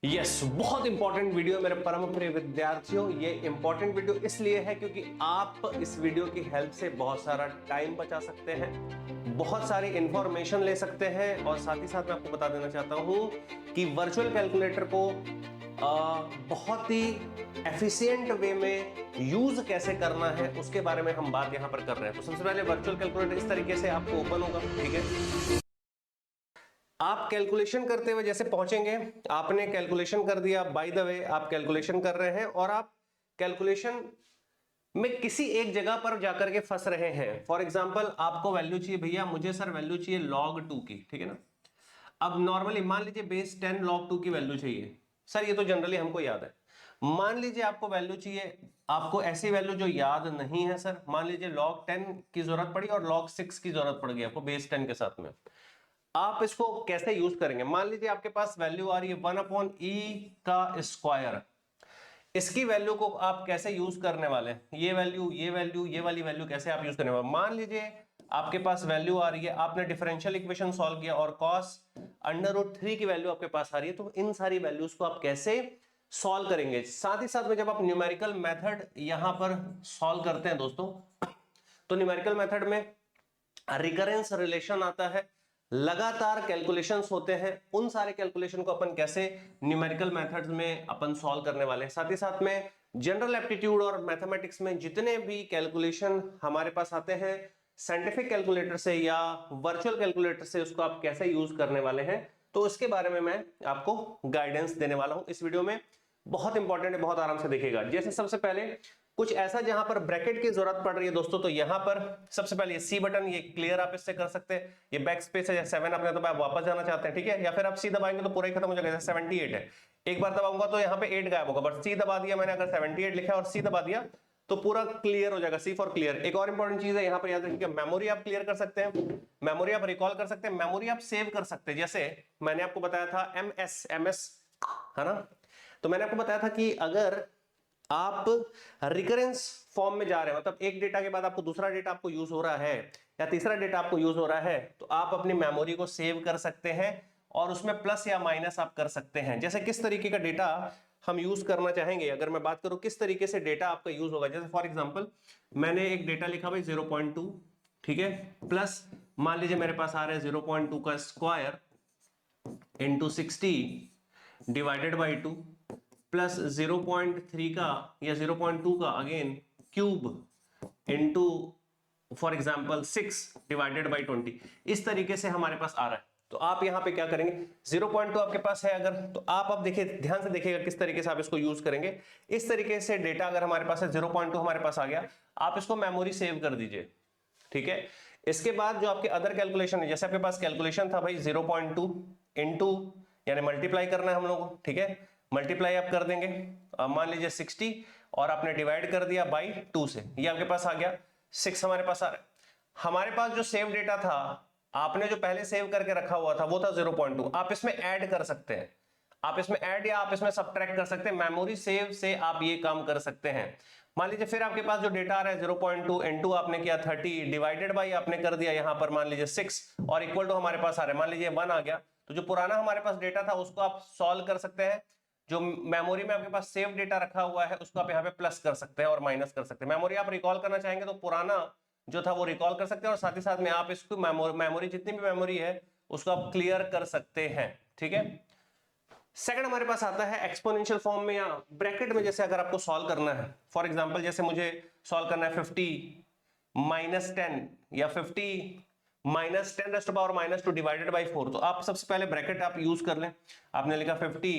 Yes, बहुत important video मेरे परम प्रिय विद्यार्थियों। ये इंपॉर्टेंट वीडियो इसलिए है क्योंकि आप इस वीडियो की हेल्प से बहुत सारा टाइम बचा सकते हैं, बहुत सारी इंफॉर्मेशन ले सकते हैं और साथ ही साथ मैं आपको बता देना चाहता हूं कि वर्चुअल कैलकुलेटर को बहुत ही एफिशिएंट वे में यूज कैसे करना है उसके बारे में हम बात यहां पर कर रहे हैं। तो सबसे पहले वर्चुअल कैलकुलेटर इस तरीके से आपको ओपन होगा, ठीक है। आप कैलकुलेशन करते हुए जैसे पहुंचेंगे, आपने कैलकुलेशन कर दिया, बाय द वे आप कैलकुलेशन कर रहे हैं और आप कैलकुलेशन में किसी एक जगह पर जाकर के फंस रहे हैं। फॉर एग्जांपल आपको वैल्यू चाहिए, भैया मुझे सर वैल्यू चाहिए log 2 की, ठीक है ना। अब नॉर्मली मान लीजिए बेस 10 log 2 की वैल्यू चाहिए सर, ये तो जनरली हमको याद है। मान लीजिए आपको वैल्यू चाहिए, आपको ऐसी वैल्यू जो याद नहीं है सर, मान लीजिए log 10 की जरूरत पड़ी और log 6 की जरूरत पड़ गई आपको बेस 10 के साथ में। आप इसको कैसे यूज करेंगे? मान लीजिए आपके पास वैल्यू आ रही है 1/e का स्क्वायर। इसकी वैल्यू को आप कैसे यूज करने वाले हैं? ये वाली वैल्यू कैसे आप यूज करने वाले? मान लीजिए आपके पास वैल्यू आ रही है, आपने डिफरेंशियल इक्वेशन सॉल्व किया और cos √3 की वैल्यू आपके पास आ रही है, तो इन सारी वैल्यूज को आप कैसे सॉल्व करेंगे? साथ ही साथ में जब आप न्यूमेरिकल मेथड यहां पर सॉल्व करते हैं दोस्तों, तो न्यूमेरिकल मेथड में रिकरेंस रिलेशन आता है, लगातार कैलकुलेशंस होते हैं, उन सारे कैलकुलेशन को अपन कैसे न्यूमेरिकल मेथड्स में अपन सॉल्व करने वाले हैं। साथ ही साथ में जनरल एप्टीट्यूड और मैथमेटिक्स में जितने भी कैलकुलेशन हमारे पास आते हैं साइंटिफिक कैलकुलेटर से या वर्चुअल कैलकुलेटर से, उसको आप कैसे यूज करने वाले हैं, तो इसके बारे में मैं आपको गाइडेंस देने वाला हूं इस वीडियो में। बहुत इंपॉर्टेंट है, बहुत आराम से देखिएगा। जैसे सबसे पहले कुछ ऐसा जहां पर ब्रैकेट की जरूरत पड़ रही है दोस्तों, तो यहां पर सबसे पहले ये सी बटन, ये क्लियर आप इससे कर सकते हैं। ये बैक स्पेस है, 7 आपने दबाया, आप वापस जाना चाहते हैं, ठीक है, या फिर आप सी दबाएंगे तो पूरा ही खत्म हो जाएगा। 78 है, एक बार दबाऊंगा तो यहाँ पे 8 गायब होगा, बट सी दबा दिया मैंने, अगर 78 लिखा और सी दबा दिया तो पूरा क्लियर हो जाएगा। सी फॉर क्लियर। एक और इंपॉर्टेंट चीज है यहाँ पर याद रखिए, मेमोरी आप क्लियर कर सकते हैं, मेमोरी आप रिकॉल कर सकते हैं, मेमोरी आप सेव कर सकते हैं। जैसे मैंने आपको बताया था एमएस, है ना, तो मैंने आपको बताया था कि अगर आप रिकरेंस फॉर्म में जा रहे हैं, मतलब एक डेटा के बाद आपको दूसरा डेटा आपको यूज हो रहा है या तीसरा डेटा आपको यूज हो रहा है, तो आप अपनी मेमोरी को सेव कर सकते हैं और उसमें प्लस या माइनस आप कर सकते हैं। जैसे किस तरीके का डेटा हम यूज करना चाहेंगे, अगर मैं बात करूं किस तरीके से डेटा आपका यूज होगा, जैसे फॉर एग्जांपल मैंने एक डेटा लिखा भाई 0.2, ठीक है, प्लस मान लीजिए मेरे पास आ रहा है 0.2 का square into 60 divided by 2 plus 0.3 का या 0.2 का again cube into for example 6 divided by 20। इस तरीके से हमारे पास आ रहा है। तो आप यहां पे क्या करेंगे, 0.2 आपके पास है अगर, तो आप अब देखिए ध्यान से देखिएगा किस तरीके से आप इसको यूज करेंगे। इस तरीके से डेटा अगर हमारे पास है 0.2 हमारे पास आ गया, आप इसको मेमोरी सेव कर दीजिए, ठीक है। इसके बाद जो आपके अदर कैलकुलेशन है, जैसे आपके पास कैलकुलेशन था भाई 0.2 इंटू, यानी मल्टीप्लाई करना है हम लोगों को, ठीक है, मल्टीप्लाई आप कर देंगे, मान लीजिए 60 और आपने डिवाइड कर दिया बाई 2 से, ये आपके पास आ गया 6 हमारे पास आ रहा है। हमारे पास जो सेव डेटा था, आपने जो पहले सेव करके रखा हुआ था वो था 0.2, आप इसमें ऐड कर सकते हैं, आप इसमें ऐड या आप इसमें सब्ट्रैक्ट कर सकते हैं। मेमोरी सेव से आप ये काम कर सकते हैं। मान लीजिए फिर आपके पास जो डेटा आ रहा है 0.2 इनटू आपने किया 30 डिवाइडेड बाई आपने कर दिया यहां पर मान लीजिए 6 और इक्वल टू हमारे पास आ रहा है मान लीजिए 1 आ गया, तो जो पुराना हमारे पास डेटा था उसको आप सॉल्व कर सकते हैं। जो मेमोरी में आपके पास सेव डेटा रखा हुआ है उसको आप यहाँ पे प्लस कर सकते हैं और माइनस कर सकते हैं। मेमोरी आप रिकॉल करना चाहेंगे तो पुराना जो था वो रिकॉल कर सकते हैं और साथ ही साथ में आप इसको मेमोरी जितनी भी मेमोरी है उसको आप क्लियर कर सकते हैं, ठीक है। सेकंड हमारे पास आता है एक्सपोनेंशियल फॉर्म में या ब्रैकेट में। जैसे अगर आपको सॉल्व करना है, फॉर एग्जांपल जैसे मुझे सॉल्व करना है 50 माइनस 10 या 50 minus 10 rest power minus 2 divided by 4, तो आप सबसे पहले ब्रैकेट आप यूज कर लें। आपने लिखा 50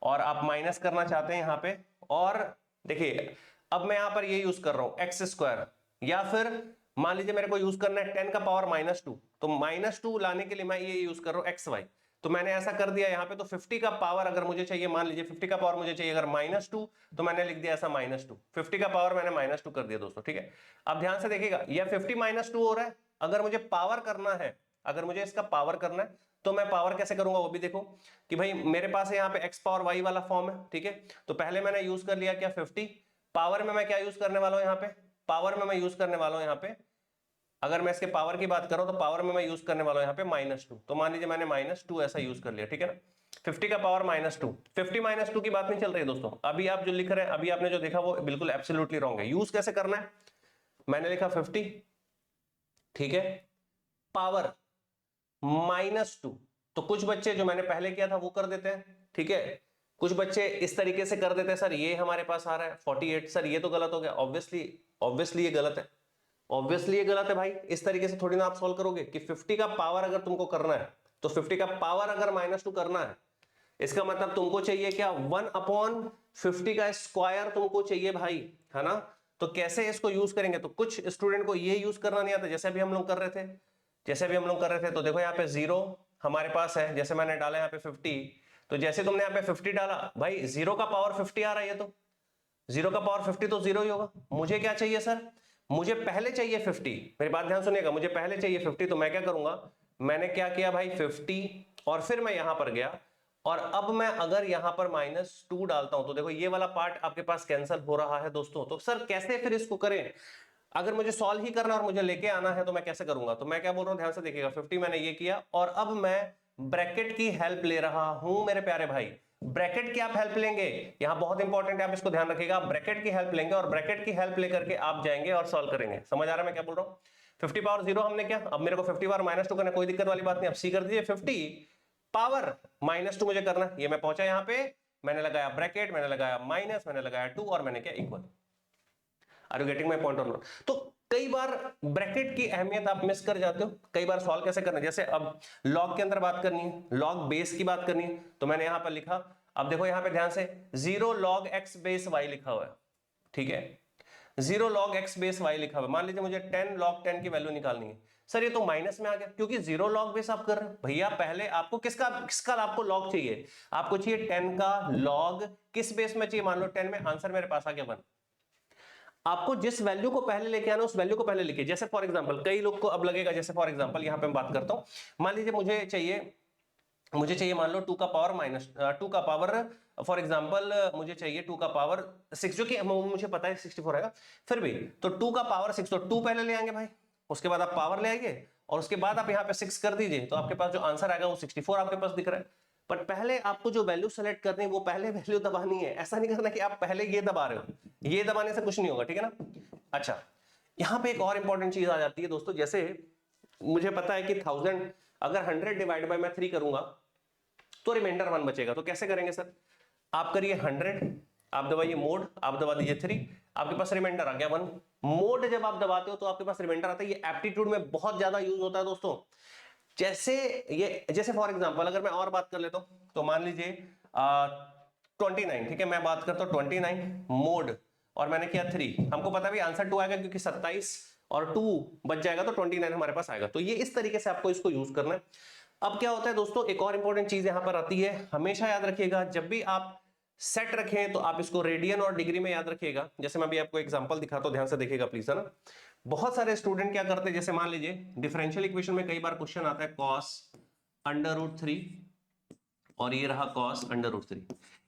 और आप माइनस करना चाहते हैं यहां पे, और देखिए अब मैं यहां पर ये यूज कर रहा हूं एक्स स्क्वायर, या फिर मान लीजिए मेरे को यूज करना है 10 का पावर -2, तो -2 लाने के लिए मैं ये यूज कर रहा हूं एक्स वाई, तो मैंने ऐसा कर दिया यहाँ पे। तो 50 का पावर अगर मुझे चाहिए, मान लीजिए 50 का पावर मुझे चाहिए अगर -2, तो मैंने लिख दिया ऐसा -2, 50 का पावर मैंने -2 कर दिया दोस्तों, ठीक है। अब ध्यान से देखिएगा यह 50 -2 हो रहा है, अगर मुझे पावर करना है, अगर मुझे इसका पावर करना है तो मैं पावर कैसे करूंगा वो भी देखो कि भाई मेरे पास है यहाँ पे x पावर y वाला फॉर्म है, ठीक है। तो पहले मैंने यूज कर लिया क्या 50, पावर में मैं क्या यूज करने वाला हूं यहाँ पे, पावर में मैं यूज करने वाला हूं यहाँ पे, अगर मैं इसके पावर की बात करूं तो पावर में मैं यूज करने वाला हूं यहाँ पे -2, तो मान लीजिए मैंने -2 ऐसा यूज कर लिया, ठीक है ना। 50 का पावर -2, 50 -2 की बात नहीं चल रही है दोस्तों। अभी आप जो लिख रहे हैं, अभी आपने जो देखा वो बिल्कुल एब्सोल्युटली रॉन्ग है। यूज कैसे करना है, मैंने लिखा 50, ठीक है, पावर -2। तो कुछ बच्चे जो मैंने पहले किया था वो कर देते हैं, ठीक है। कुछ बच्चे इस तरीके से कर देते हैं, सर ये हमारे पास आ रहा है 48, सर ये तो गलत हो गया। ऑब्वियसली ये गलत है, ऑब्वियसली ये गलत है भाई। इस तरीके से थोड़ी ना आप सॉल्व करोगे कि 50 का पावर अगर तुमको करना है तो 50 का पावर अगर -2 करना है, इसका मतलब तुमको चाहिए क्या, 1/50 का स्क्वायर तुमको चाहिए भाई, है ना। तो कैसे इसको यूज करेंगे, तो कुछ स्टूडेंट को ये यूज करना नहीं आता, जैसे अभी हम लोग कर रहे थे, तो देखो यहाँ पे 0 हमारे पास है, जैसे मैंने डाला यहाँ पे 50, तो जैसे तुमने यहाँ पे 50 डाला भाई, 0 का पावर 50 आ रहा है, ये तो 0 का पावर 50 तो 0 ही होगा। मुझे क्या चाहिए सर, मुझे पहले चाहिए 50, मेरी बात ध्यान सुनिएगा, मुझे पहले चाहिए 50। तो मैं क्या करूंगा, मैंने क्या किया भाई 50 और फिर मैं यहां पर गया, और अब मैं अगर यहां पर -2 डालता हूं तो देखो ये वाला पार्ट आपके पास कैंसिल हो रहा है दोस्तों। तो सर कैसे फिर इसको करें, अगर मुझे सॉल्व ही करना और मुझे लेके आना है तो मैं कैसे करूंगा। तो मैं क्या बोल रहा हूं, ध्यान से देखिएगा, 50 मैंने ये किया और अब मैं ब्रैकेट की हेल्प ले रहा हूं मेरे प्यारे भाई। ब्रैकेट की आप हेल्प लेंगे, यहां बहुत इंपॉर्टेंट है, आप इसको ध्यान रखिएगा। आप ब्रैकेट की हेल्प लेंगे और ब्रैकेट की हेल्प लेकर के आप जाएंगे और सॉल्व करेंगे। समझ आ रहा है मैं क्या बोल रहा हूं। 50 पावर 0 हमने क्या, अब मेरे को 50 पावर -2 करना, कोई दिक्कत वाली बात नहीं। अब सी कर दीजिए, 50 पावर -2 मुझे करना, ये मैं पहुंचा यहां पे, मैंने लगाया ब्रैकेट, मैंने लगाया माइनस, मैंने लगाया 2 और मैंने क्या equal. Are you getting my point और नॉट। तो कई बार ब्रैकेट की अहमियत आप मिस कर जाते हो। कई बार सॉल्व कैसे करना है, जैसे अब लॉग के अंदर बात करनी है, लॉग बेस की बात करनी है, तो मैंने यहां पर लिखा, अब देखो यहां पे ध्यान से 0 log x बेस y लिखा हुआ है, ठीक है, 0 log x बेस y लिखा हुआ है। मान लीजिए मुझे 10 log 10 की वैल्यू निकालनी है, सर ये तो माइनस में आ गया क्योंकि 0 log बेस आप कर रहे हो। भैया पहले आपको किसका आपको लॉग चाहिए, आपको चाहिए 10 का लॉग किस बेस में चाहिए, मान लो 10 में, आंसर मेरे पास आ गया 1। आपको जिस वैल्यू को पहले लेके आना उस वैल्यू को पहले लिखिए। जैसे फॉर एग्जांपल कई लोग को अब लगेगा, जैसे फॉर एग्जांपल यहां पे मैं बात करता हूं, मान लीजिए मुझे चाहिए मान लो 2 का पावर -2 का पावर, फॉर एग्जांपल मुझे चाहिए 2 का पावर 6, जो कि मुझे पता है 64 आएगा, फिर भी तो 2 का पावर 6, तो 2 पहले ले आएंगे भाई, उसके बाद आप पावर ले आइए और उसके बाद आप यहाँ पे 6 कर दीजिए, तो आपके पास जो आंसर आएगा वो 64 आपके पास दिख रहा है। पर पहले आपको जो वैल्यू सेलेक्ट करनी है वो पहले वैल्यू दबानी है, ऐसा नहीं करना कि आप पहले ये दबा रहे हो, ये दबाने से कुछ नहीं होगा, ठीक है ना। अच्छा, यहां पे एक और इंपॉर्टेंट चीज आ जाती है दोस्तों, जैसे मुझे पता है कि 1000 अगर 100 डिवाइड बाय मैं 3 करूंगा तो रिमाइंडर 1 बचेगा, तो कैसे करेंगे सर, आप करिए 100, आप दबाइए मोड, आप दबा दीजिए 3, आपके पास रिमाइंडर आ गया 1। मोड जब आप दबाते हो तो आपके पास रिमाइंडर आता है, ये एप्टीट्यूड में बहुत ज्यादा यूज होता है दोस्तों। जैसे फॉर एग्जांपल अगर मैं और बात कर लेता हूं, तो मान लीजिए 29, ठीक है, मैं बात करता हूं 29 मोड और मैंने किया 3, हमको पता भी आंसर 2 आएगा क्योंकि 27 और 2 बच जाएगा तो 29 हमारे पास आएगा। तो ये इस तरीके से आपको इसको यूज करना है। अब क्या होता है दोस्तों, एक और इंपॉर्टेंट चीज यहां पर आती है, हमेशा याद रखिएगा जब भी आप सेट रखें तो आप इसको रेडियन और डिग्री में याद रखिएगा। जैसे मैं अभी आपको एग्जांपल दिखाता हूं, ध्यान से देखिएगा प्लीज, है ना। बहुत सारे स्टूडेंट क्या करते हैं, जैसे मान लीजिए डिफरेंशियल इक्वेशन में कई बार क्वेश्चन आता है cos √3 और ये रहा cos √3,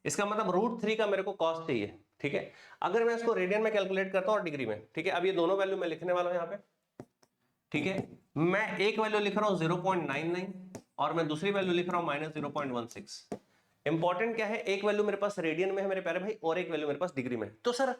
इसका मतलब √3 का मेरे को cos चाहिए, ठीक है। अगर मैं इसको रेडियन में कैलकुलेट करता हूं और डिग्री में, ठीक है, अब ये दोनों वैल्यू मैं लिखने वाला हूं यहाँ पे, ठीक है। मैं एक वैल्यू लिख रहा हूं 0.99 और मैं दूसरी वैल्यू लिख रहा हूं -0.16। इंपॉर्टेंट क्या है, एक वैल्यू मेरे पास रेडियन में है मेरे प्यारे भाई और एक वैल्यू मेरे पास डिग्री में। तो सर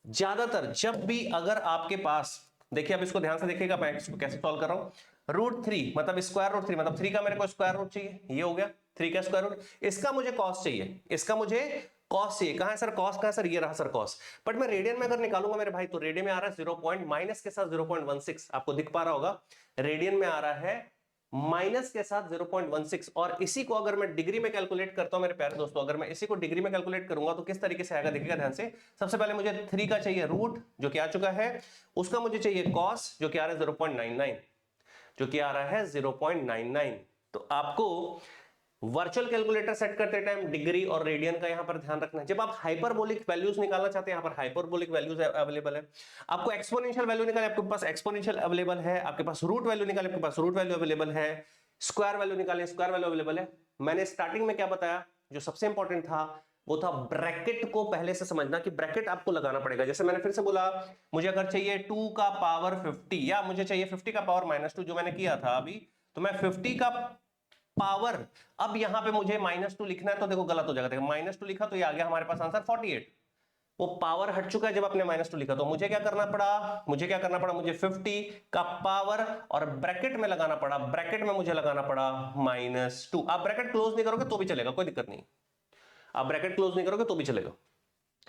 ज्यादातर जब भी अगर आपके पास, देखिए अब इसको ध्यान से देखिएगा, मैं इसको कैसे सॉल्व कर रहा हूं, √3 मतलब स्क्वायर रूट 3, मतलब 3 का मेरे को स्क्वायर रूट चाहिए, ये हो गया 3 का स्क्वायर रूट, इसका मुझे कॉस चाहिए, इसका मुझे कॉस चाहिए। कहां है सर कॉस, कहां है सर, ये रहा सर कॉस। बट मैं रेडियन में अगर निकालूंगा मेरे भाई, तो रेडियन में आ रहा है 0. माइनस के साथ 0.16, आपको दिख पा रहा होगा, रेडियन में आ रहा है माइनस के साथ 0.16। और इसी को अगर मैं डिग्री में कैलकुलेट करता हूं मेरे प्यारे दोस्तों, अगर मैं इसी को डिग्री में कैलकुलेट करूंगा तो किस तरीके से आएगा, देखिएगा ध्यान से। सबसे पहले मुझे 3 का चाहिए रूट, जो कि आ चुका है, उसका मुझे चाहिए कॉस, जो कि आ रहा है 0.99, जो कि आ रहा है 0.99। तो आपको वर्चुअल कैलकुलेटर सेट करते टाइम डिग्री और रेडियन का यहां पर ध्यान रखना है। जब आप हाइपरबोलिक वैल्यूज निकालना चाहते हैं, यहां पर हाइपरबोलिक वैल्यूज अवेलेबल है, आपको एक्सपोनेंशियल वैल्यू निकाले, आपके पास एक्सपोनेंशियल अवेलेबल है, आपके पास रूट वैल्यू निकाले, आपके पास रूट वैल्यू अवेलेबल है, स्क्वायर वैल्यू निकाले, स्क्वायर वैल्यू अवेलेबल है। मैंने स्टार्टिंग में क्या बताया, जो सबसे इंपॉर्टेंट था वो था ब्रैकेट को पहले से समझना, कि ब्रैकेट आपको लगाना पड़ेगा। जैसे मैंने फिर से बोला, मुझे अगर चाहिए 2 का पावर 50 या मुझे चाहिए 50 का पावर -2, जो मैंने किया था अभी, तो मैं 50 का पावर। अब यहां पे मुझे -2 लिखना है तो देखो गलत हो जाएगा, देखो -2 लिखा तो ये आ गया हमारे पास आंसर 48। वो पावर हट चुका है जब आपने -2 लिखा, तो मुझे क्या करना पड़ा, मुझे 50 का पावर और ब्रैकेट में लगाना पड़ा, ब्रैकेट में मुझे लगाना पड़ा -2। आप ब्रैकेट क्लोज नहीं करोगे तो भी चलेगा, कोई दिक्कत नहीं, आप ब्रैकेट क्लोज नहीं करोगे तो भी चलेगा।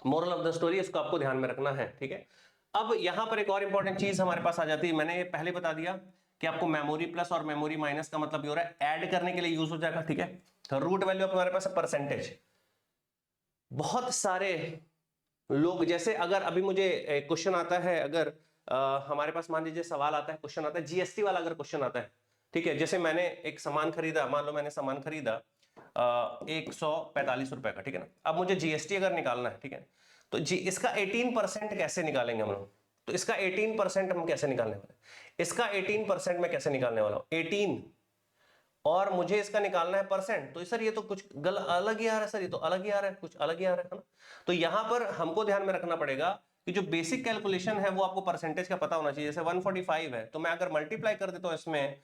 मोरल ऑफ द स्टोरी इसको आपको ध्यान में रखना है, ठीक है। अब यहां पर एक और इंपॉर्टेंट चीज हमारे पास आ जाती है, मैंने पहले बता दिया कि आपको मेमोरी प्लस और मेमोरी माइनस का मतलब ये हो रहा है ऐड करने के लिए यूज हो जाएगा, ठीक है। तो रूट वैल्यू हमारे पास है परसेंटेज। बहुत सारे लोग, जैसे अगर अभी मुझे क्वेश्चन आता है, अगर हमारे पास मान लीजिए सवाल आता है, क्वेश्चन आता है जीएसटी वाला, अगर क्वेश्चन आता है, ठीक है, जैसे मैंने एक सामान खरीदा, मान लो मैंने सामान खरीदा 145 रुपए का, ठीक है ना। अब मुझे जीएसटी अगर निकालना है, ठीक है, तो इसका 18% कैसे निकालेंगे हम लोग, तो इसका 18% हम कैसे निकालने वाले, इसका 18% मैं कैसे निकालने वाला हूं, 18 और मुझे इसका निकालना है परसेंट, तो सर ये तो कुछ अलग ही आ रहा है, सर ये तो अलग ही आ रहा है, कुछ अलग ही आ रहा है ना। तो यहां पर हमको ध्यान में रखना पड़ेगा कि जो बेसिक कैलकुलेशन है वो आपको परसेंटेज का पता होना चाहिए। जैसे 145 है तो मैं अगर मल्टीप्लाई कर देता हूं इसमें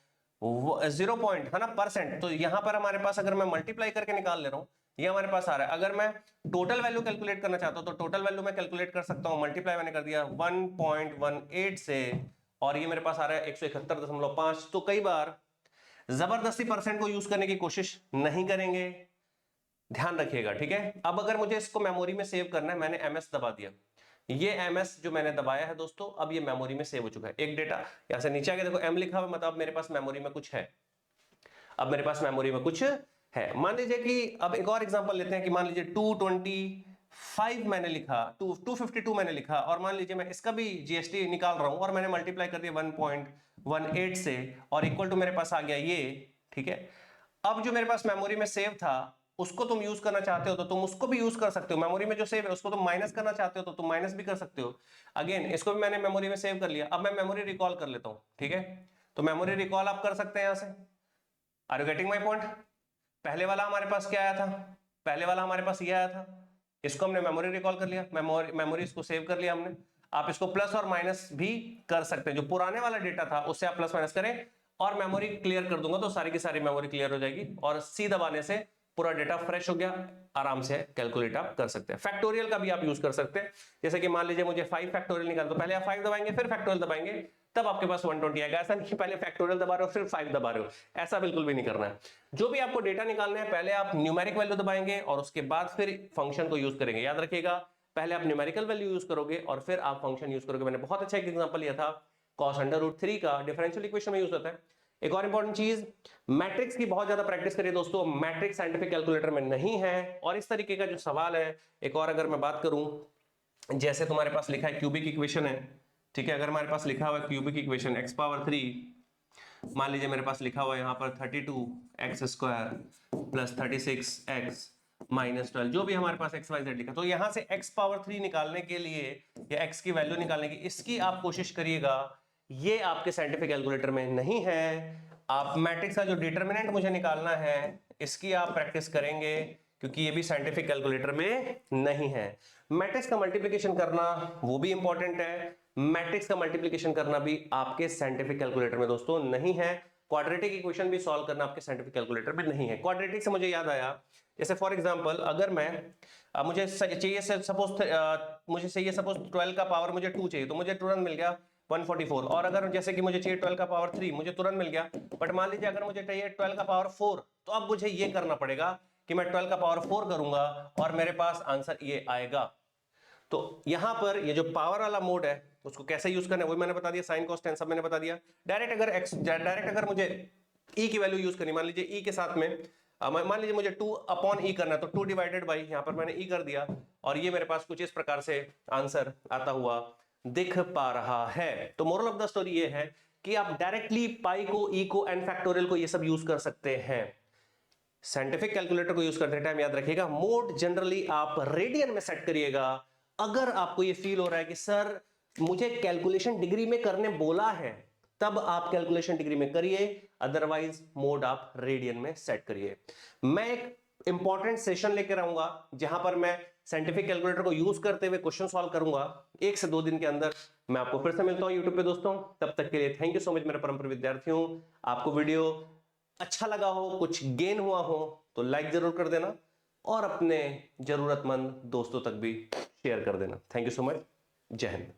0 पॉइंट है ना परसेंट, तो यहां पर हमारे पास अगर मैं मल्टीप्लाई करके निकाल ले रहा हूं, ये हमारे पास आ रहा है। अगर मैं टोटल वैल्यू कैलकुलेट करना चाहता हूं तो टोटल वैल्यू मैं कैलकुलेट कर सकता हूं, मल्टीप्लाई मैंने कर दिया 1.18 से, और ये मेरे पास आ रहा है 171.5। तो कई बार जबरदस्ती परसेंट को यूज करने की कोशिश नहीं करेंगे, ध्यान रखिएगा, ठीक है। अब अगर मुझे इसको मेमोरी में सेव करना है, मैंने एमएस दबा दिया, ये एमएस जो मैंने दबाया है दोस्तों, अब ये मेमोरी में सेव हो चुका है। एक डेटा यहां से नीचे आके देखो एम लिखा हुआ, मतलब मेरे पास मेमोरी में कुछ है, अब मेरे पास मेमोरी में कुछ है। मान लीजिए कि अब एक और एग्जांपल लेते हैं कि मान लीजिए 225 मैंने लिखा, 252 मैंने लिखा, और मान लीजिए मैं इसका भी जीएसटी निकाल रहा हूं और मैंने मल्टीप्लाई कर दिया 1.18 से, और इक्वल टू मेरे पास आ गया ये, ठीक है। अब जो मेरे पास मेमोरी में सेव था उसको तुम यूज करना चाहते हो तो तुम उसको भी यूज कर सकते हो, मेमोरी में जो सेव है उसको तुम माइनस करना चाहते हो तो तुम माइनस भी कर सकते हो। अगेन इसको भी मैंने मेमोरी में सेव कर लिया, अब मैं मेमोरी रिकॉल कर लेता हूं, ठीक है। तो मेमोरी रिकॉल आप कर सकते हैं यहां से। Are you getting my point? पहले वाला हमारे पास क्या आया था, पहले वाला हमारे पास ये आया था, इसको हमने मेमोरी रिकॉल कर लिया, मेमोरी इसको सेव कर लिया हमने। आप इसको प्लस और माइनस भी कर सकते हैं, जो पुराने वाला डेटा था उससे आप प्लस माइनस करें, और मेमोरी क्लियर कर दूंगा तो सारी की सारी मेमोरी क्लियर हो जाएगी, और सी दबाने से पूरा डेटा फ्रेश हो गया, आराम से कैलकुलेट आप कर सकते हैं। फैक्टोरियल का भी आप यूज कर सकते हैं, जैसे कि मान लीजिए मुझे 5 फैक्टोरियल निकाल, तो पहले आप 5 दबाएंगे फिर फैक्टोरियल दबाएंगे, तब आपके पास 120 आएगा। ऐसा नहीं पहले फैक्टोरियल दबा रहे हो फिर 5 दबा रहे हो, ऐसा बिल्कुल भी नहीं करना है। जो भी आपको डेटा निकालना है पहले आप न्यूमेरिक वैल्यू दबाएंगे और उसके बाद फिर फंक्शन को यूज करेंगे। याद रखिएगा, पहले आप न्यूमेरिकल वैल्यू यूज करोगे और फिर आप फंक्शन यूज करोगे। मैंने बहुत अच्छा एक एग्जांपल लिया था, cos √3 का डिफरेंशियल इक्वेशन में यूज होता है। एक और इंपॉर्टेंट चीज, मैट्रिक्स की बहुत ज्यादा प्रैक्टिस करिए दोस्तों, मैट्रिक्स साइंटिफिक कैलकुलेटर में नहीं है। और इस तरीके का जो सवाल है, एक और अगर मैं बात करूं, जैसे तुम्हारे पास लिखा है क्यूबिक इक्वेशन है, ठीक है, अगर हमारे पास लिखा हुआ है क्यूबिक इक्वेशन x⁻3, मान लीजिए मेरे पास लिखा हुआ है यहाँ पर 32x² प्लस 36x -12, जो भी हमारे पास XYZ लिखा, तो यहां से x⁻3 निकालने के लिए या x की वैल्यू निकालने की इसकी आप कोशिश करिएगा, ये आपके साइंटिफिक कैलकुलेटर में नहीं है। आप मैट्रिक्स का जो डिटरमिनेंट मुझे निकालना है इसकी आप प्रैक्टिस करेंगे, क्योंकि ये भी साइंटिफिक कैलकुलेटर में नहीं है। मैट्रिक्स का मल्टीप्लिकेशन करना वो भी इंपॉर्टेंट है, मैट्रिक्स का मल्टीप्लिकेशन करना भी आपके साइंटिफिक कैलकुलेटर में दोस्तों नहीं है। क्वाड्रेटिक इक्वेशन भी सॉल्व करना आपके साइंटिफिक कैलकुलेटर में नहीं है। क्वाड्रेटिक से मुझे याद आया, जैसे फॉर एग्जांपल अगर मैं मुझे चाहिए सपोज 12 का पावर मुझे 2 चाहिए, तो मुझे तुरंत मिल गया 144। और अगर जैसे कि मुझे चाहिए 12 का पावर 3, मुझे तुरंत मिल गया। बट मान लीजिए अगर मुझे चाहिए 12 का पावर 4, तो अब मुझे ये करना पड़ेगा कि मैं 12 का पावर 4 करूंगा और मेरे पास आंसर ये आएगा। तो यहां पर ये जो पावर वाला मोड है उसको कैसे यूज करना है वो मैंने बता दिया, साइन कॉस टेन सब मैंने बता दिया। डायरेक्ट अगर मुझे e की वैल्यू यूज करनी, मान लीजिए e के साथ में मान लीजिए मुझे 2/e करना है, तो 2 डिवाइडेड बाई, यहां पर मैंने e कर दिया, और ये मेरे पास कुछ इस प्रकार से आंसर आता हुआ दिख पा रहा है। तो मोरल ऑफ द स्टोरी ये है कि आप डायरेक्टली पाई को, e को, n फैक्टोरियल को ये सब यूज कर सकते हैं। साइंटिफिक कैलकुलेटर को यूज करते टाइम याद रखिएगा, मोड जनरली आप रेडियन में सेट करिएगा। अगर आपको ये फील हो रहा है कि सर मुझे कैलकुलेशन डिग्री में करने बोला है, तब आप कैलकुलेशन डिग्री में करिए, अदरवाइज मोड आप रेडियन में सेट करिए। मैं एक इंपॉर्टेंट सेशन लेकर आऊंगा जहां पर मैं साइंटिफिक कैलकुलेटर को यूज करते हुए क्वेश्चन सॉल्व करूंगा। 1 से 2 दिन के अंदर मैं आपको फिर से मिलता हूं यूट्यूब पे दोस्तों। तब तक के लिए थैंक यू सो मच मेरे परम प्रिय विद्यार्थियों। आपको वीडियो अच्छा लगा हो, कुछ गेन हुआ हो तो लाइक जरूर कर देना और अपने जरूरतमंद दोस्तों तक भी शेयर कर देना। Thank you so much. जय हिंद।